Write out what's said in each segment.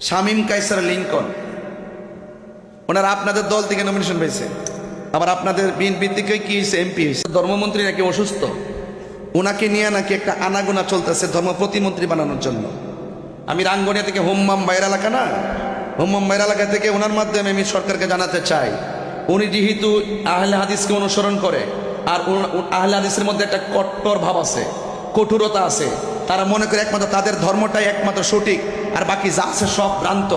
Shamim Kaiser Lincoln, ওনারা আপনাদের দল থেকে নমিনেশন পেয়েছে, আবার আপনাদের বিএনপি থেকে কি হয়েছে, এমপি হয়েছে। ধর্মমন্ত্রী নাকি অসুস্থ, ওনাকে নিয়ে নাকি একটা আনাগোনা চলতেছে ধর্ম প্রতিমন্ত্রী বানানোর জন্য। আমি রাঙ্গনিয়া থেকে হোম্মাম বাইর এলাকা না, হোম্মাম বাইর এলাকা থেকে ওনার মাধ্যমে আমি সরকারকে জানাতে চাই, উনি যেহেতু আহলে হাদিসকে অনুসরণ করে, আর আহলে হাদিসের মধ্যে একটা কট্টর ভাব আছে, কঠোরতা আছে, তারা মনে করে একমাত্র তাদের ধর্মটাই একমাত্র সঠিক, আর বাকি যা আছে সব ভ্রান্ত।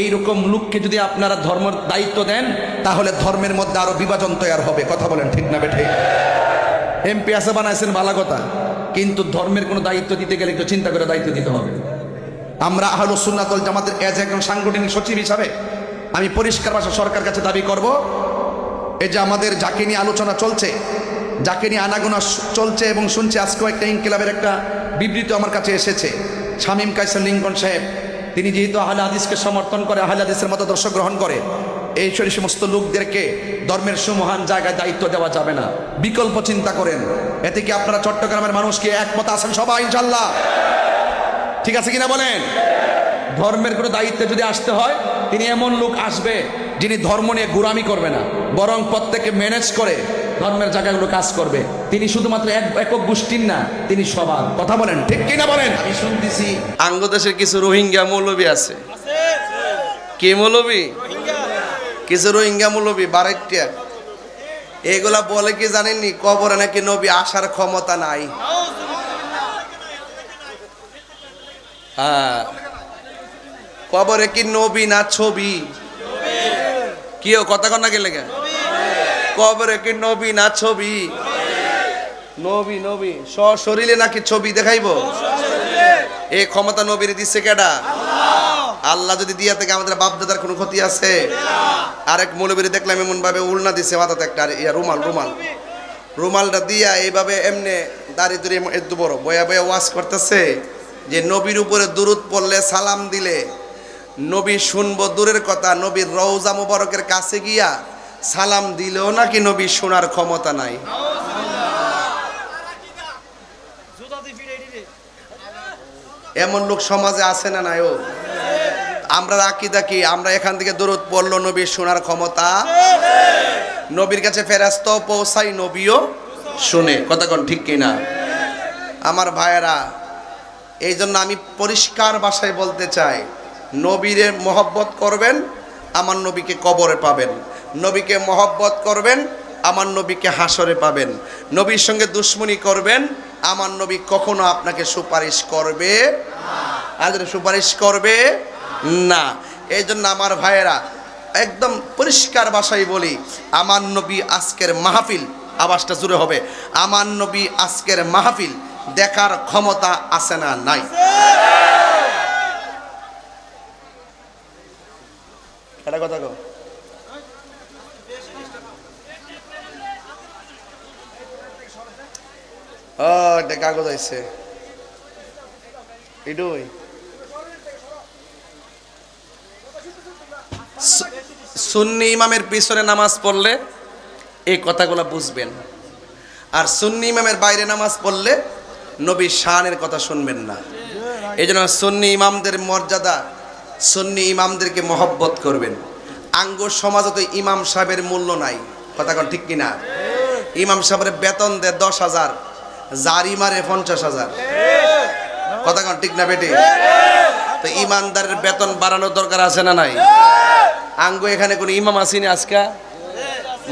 এইরকম লোককে যদি আপনারা ধর্মের দায়িত্ব দেন, তাহলে ধর্মের মধ্যে আরো বিভাজন তৈরি হবে। কথা বলেন ঠিক না বেঠিক? এমপি আছে বানাইছেন ভালো কথা, কিন্তু ধর্মের কোনো দায়িত্ব দিতে গেলে একটু চিন্তা করে দায়িত্ব দিতে হবে। আমরা আহলুস সুন্নাত ওয়াল জামাতের একজন সাংগঠনিক সচিব হিসাবে আমি পরিষ্কার ভাষা সরকার কাছে দাবি করব, এই যে আমাদের যাকে নিয়ে আলোচনা চলছে, যাকে নিয়ে আনাগোনা চলছে এবং শুনছি, আজকেও একটা ইনকিলাবের একটা বিবৃতি আমার কাছে এসেছে। শামীম কায়সার লিংকন সাহেব, তিনি যেহেতু আহলে হাদিসকে সমর্থন করে, আহলে হাদিসের মতাদর্শ গ্রহণ করে, এই সমস্ত লোকদেরকে ধর্মের সুমহান জায়গায় দায়িত্ব দেওয়া যাবে না। বিকল্প চিন্তা করেন। এতে কি আপনারা চট্টগ্রামের মানুষকে একমত আছেন সবাই ইনশাল্লাহ? ঠিক আছে কিনা বলেন? ধর্মের কোনো দায়িত্বে যদি আসতে হয়, তিনি এমন লোক আসবে যিনি ধর্ম নিয়ে গোঁড়ামি করবে না, বরং প্রত্যেককে ম্যানেজ করে ধর্মের জায়গাগুলো কাজ করবে। তিনি শুধুমাত্র একক গোষ্ঠীর না, তিনি সবার। কথা বলেন ঠিক কিনা বলেন? আমি শুনতেছি আঙ্গদেশের কিছু রোহিঙ্গা মৌলবী আছে। কি মৌলবী? কিছু রোহিঙ্গা মৌলবী বারাইটিয়া, এগুলা বলে কি জানেননি, কবরে নাকি নবী আসার ক্ষমতা নাই। হ্যাঁ, কবরে কি নবী না ছবি? কি কথা কন না গেলে, কবরে কি নবী না ছবি? নবী নবী শরীরে নাকি ছবি দেখাইবো? এই ক্ষমতা নবীর দিচ্ছে কেডা? আল্লাহ যদি দিয়া থেকে আমাদের বাপদাদার কোনো ক্ষতি আছে? আরেক মৌলবীর দেখলাম এমন ভাবে উলনা দিছে মাথাতে একটা রুমালটা দিয়া এইভাবে এমনি দাঁড়িয়ে ধরে এত বড় বয়া বয়া ওয়াজ করতেছে যে নবীর উপরে দুরূদ পড়লে, সালাম দিলে নবী শুনবো দূরের কথা, নবীর রওজা মুবারকের কাছে গিয়া সালাম দিলেও নাকি নবী শোনার ক্ষমতা নাই। এমন লোক সমাজে আছে না নাই? ও আমরা আকীদা কি, আমরা এখান থেকে দরুদ পড়লো নবীর শোনার ক্ষমতা, নবীর কাছে ফেরেশতাও পৌঁছাই, নবীও শুনে। কথা কোন ঠিক কিনা আমার ভাইয়েরা? এই জন্য আমি পরিষ্কার ভাষায় বলতে চাই, নবীরে মহব্বত করবেন, আমার নবীকে কবরে পাবেন। নবীকে মহব্বত করবেন, আমার নবীকে হাসরে পাবেন। নবীর সঙ্গে দুশ্মনী করবেন, আমার নবী কখনো আপনাকে সুপারিশ করবে আর সুপারিশ করবে না। এই জন্য আমার ভাইয়েরা, একদম পরিষ্কার ভাষায় বলি, আমার নবী আজকের মাহফিল, আওয়াজটা জোরে হবে, আমার নবী আজকের মাহফিল দেখার ক্ষমতা আছে না নাই? এটা কথা কও। ও এটা কাগজ আইছে, এডুই সুন্নি ইমামের পিছনে নামাজ পড়লে এই কথাগুলো বুঝবেন, আর সুন্নি ইমামের বাইরে নামাজ পড়লে নবীর শানের কথা শুনবেন না। এই জন্য সুন্নি ইমামদের মর্যাদা, সুন্নি ইমামদেরকে মহব্বত করবেন। আঙ্গ সমাজে তো ইমাম সাহেবের মূল্য নাই। কথা কোন ঠিক কিনা? ইমাম সাহেবের বেতন দেয় 10,000, জারি মারে 50,000। কথা কোন ঠিক না বেটি? তো ইমানদারের বেতন বাড়ানোর দরকার আছে না নাই? আঙ্গ এখানে কোন ইমাম আসেনি আজকে?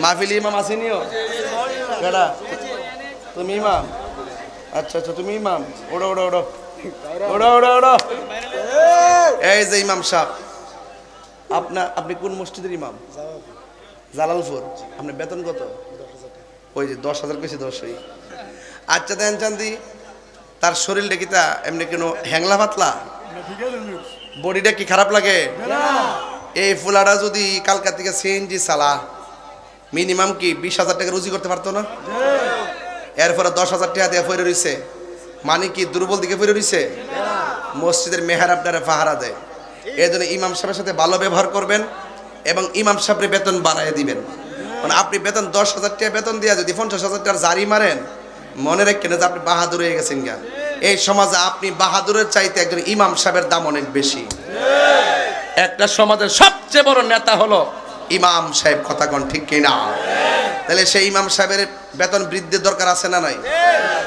মাহফিল ইমাম আসেনিও? কেডা? তুমি ইমাম? আচ্ছা আচ্ছা, তুমি ইমাম। ওড়ো ওড়ো ওড়ো ওড়ো ওড়ো ওড়ো। এই যে ইমাম সাহেব, আপনি কোন মসজিদের ইমাম? জালালপুর। আপনার বেতন কত? ওই যে 10,000 কেছি 10ই। আচ্ছা দেন চান্দি, তার শরীরটা কি তা এমনি কেন হ্যাংলা পাতলা? বডিটা কি খারাপ লাগে? এই ফুলাটা যদি কালকা থেকে সিএনজি চালা, মিনিমাম কি 20,000 টাকা রুজি করতে পারতো না? এরপরে 10,000 টাকা দিয়ে ফিরে রইছে, মানে কি দুর্বল দিকে ফিরে রইছে? মসজিদের মেহরাবটারে পাহারা দেয়। এই জন্য ইমাম সাহেবের সাথে ভালো ব্যবহার করবেন এবং ইমাম সাহেবের বেতন বাড়ায় দিবেন। মানে আপনি বেতন 10,000 টাকা বেতন দিয়া যদি 50,000 টাকার জারি মারেন, মনে রাখেন যে আপনি বাহাদুর হয়ে গেছেন গা। এই সমাজে আপনি বাহাদুরের চাইতে একজন ইমাম সাহেবের দাম অনেক বেশি। একটা সমাজের সবচেয়ে বড় নেতা হলো ইমাম সাহেব। কথা কোন ঠিক কিনা? তাহলে সেই ইমাম সাহেবের বেতন বৃদ্ধির দরকার আছে না নাই?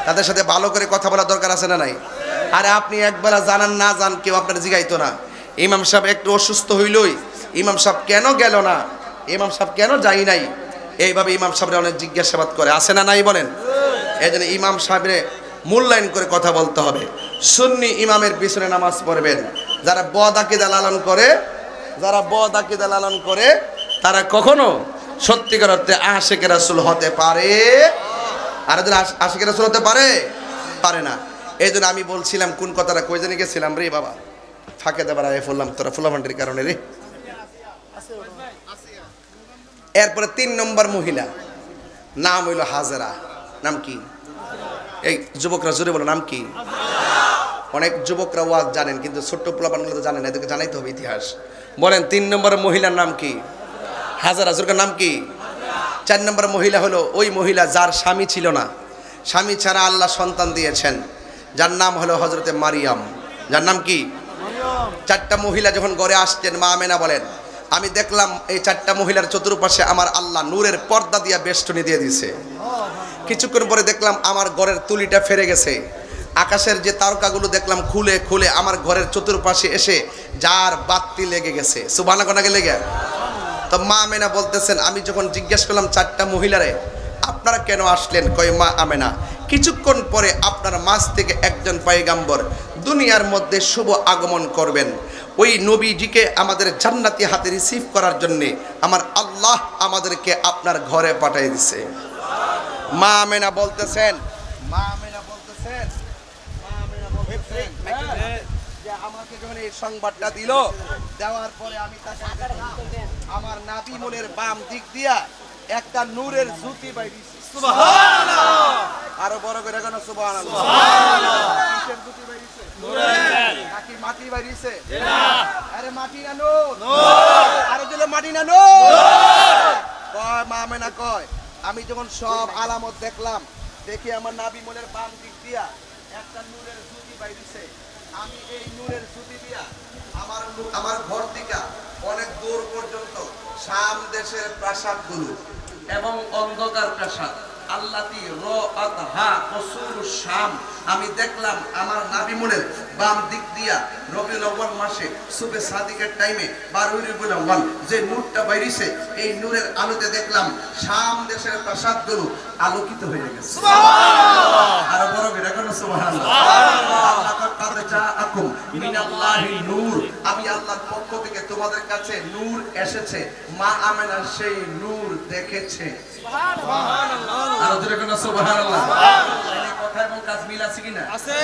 তাদের সাথে ভালো করে কথা বলার দরকার আছে না নাই? আরে আপনি একবার জানান না জান কেউ আপনার জিগাইতো না। ইমাম সাহেব একটু অসুস্থ হইলই ইমাম সাহেব কেন গেল না, ইমাম সাহেব কেন যাই নাই, এইভাবে ইমাম সাহেবের অনেক জিজ্ঞাসাবাদ করে, আছে না নাই বলেন? এই জন্য ইমাম সাহেবের মূল্যায়ন করে কথা বলতে হবে। সুন্নি ইমামের পিছনে নামাজ পড়বেন। যারা বদ আকীদা লালন করে, যারা বদ আকীদা লালন করে তারা কখনো সত্যিকার অর্থে আশিকে রাসূল হতে পারে, আর যদি আশিকে রাসূল হতে পারে পারে না। এই জন্য আমি বলছিলাম কোন কথাটা কই জানি গেছিলাম রে বাবা, ফাঁকে দেবার আগে বললাম তোরা ফুলাফান্ডির কারণে রে। এরপরে 3 নম্বর মহিলা, নাম হইল হাজেরা। নাম কি? এই যুবকরা জোরে বলো, নাম কি? অনেক যুবকরা ওয়াজ জানেন কিন্তু ছোট্ট পোলাপানগুলো তো জানেন না, এদেরকে জানাইতে হবে ইতিহাস। বলেন 3 নম্বর মহিলার নাম কি? হাজেরা। জোরকার নাম কি? 4 নম্বর মহিলা হলো ওই মহিলা যার স্বামী ছিল না, স্বামী ছাড়া আল্লাহ সন্তান দিয়েছেন, যার নাম হলো হযরতে মারিয়াম। যার নাম কি? 4টা মহিলা যখন ঘরে আসতেন, মা আমেনা বলেন আমি দেখলাম এই 4টা মহিলার চতুর্পাশে আমার আল্লাহ নূরের পর্দা দিয়া বেষ্টনী দিয়ে দিয়েছে। কিছুক্ষণ পরে দেখলাম আমার ঘরের তুলিটা ফেরে গেছে, আকাশের যে তারকাগুলো দেখলাম খুলে খুলে আমার ঘরের চতুর্পাশে এসে যার বাতি লেগে গেছে। সুবহানাল্লাহ কোনাকে লেগে। তো মা আমেনা বলতেছেন আমি যখন জিজ্ঞেস করলাম 4টা মহিলারে আপনারা কেন আসলেন, কয় মা আমেনা কিছুক্ষণ পরে আপনার মাঝ থেকে একজন পয়গাম্বর দুনিয়ার মধ্যে শুভ আগমন করবেন, ওই নবীজিকে আমাদের জান্নাতি হাতে রিসিভ করার জন্যে আমার আল্লাহ আমাদেরকে আপনার ঘরে পাঠিয়ে দিছে। মা আমেনা বলতেছেন, মা আমেনা বলতেছেন, মা আমেনা বলতেছেন যে আমাকে যখন এই সংবাদটা দিল, দেওয়ার পরে আমি তাকে দেখলাম আমার নাভি মূলের বাম দিক দিয়া একটা নূরের জ্যোতি বাইরিছে। সুবহানাল্লাহ। আরো বড় করে কেন সুবহানাল্লাহ। সুবহানাল্লাহ। কিসের জ্যোতি বাইরিছে? নূরের। নাকি মাটি বাইরিছে? না। আরে মাটি না নূর? নূর। আরে দিলে মাটি না নূর? নূর। কয় মা আমেনা কয় আমি যখন সব আলামত দেখলাম, দেখি আমার নাভি মূলের বাম দিক দিয়া একটা নূরের জ্যোতি বাইরিছে, আমি এই নূরের জ্যোতি দিয়া আমার ঘর থেকে অনেক দূর পর্যন্ত শাম দেশের প্রাসাদগুলো এবং অন্ধকার প্রাসাদ আল্লাতি রাআতহা কসুরুশ শাম, আমি দেখলাম আমার নাভি মূলের বাম দিক দিয়া রবিউল আউয়াল মাসে সুবে সাদিকের টাইমে 12 রবিউল আউয়াল যে নূরটা বাইরিছে, এই নূরের আলোতে দেখলাম শাম দেশের প্রাসাদগুলো আলোকিত হয়ে গেছে। সুবহানাল্লাহ। আর বড় করে কেন সুবহানাল্লাহ। সুবহানাল্লাহ। লাকাদ জাআকুম মিনাল্লাহি নূর, আমি আল্লাহর পক্ষ থেকে তোমাদের কাছে নূর এসেছে। মা আমেনা সেই নূর দেখেছে। সুবহানাল্লাহ। আর জোরে কেন সুবহানাল্লাহ। সুবহানাল্লাহ। কথা এবং কাজ মিল আছে কিনা? আছে।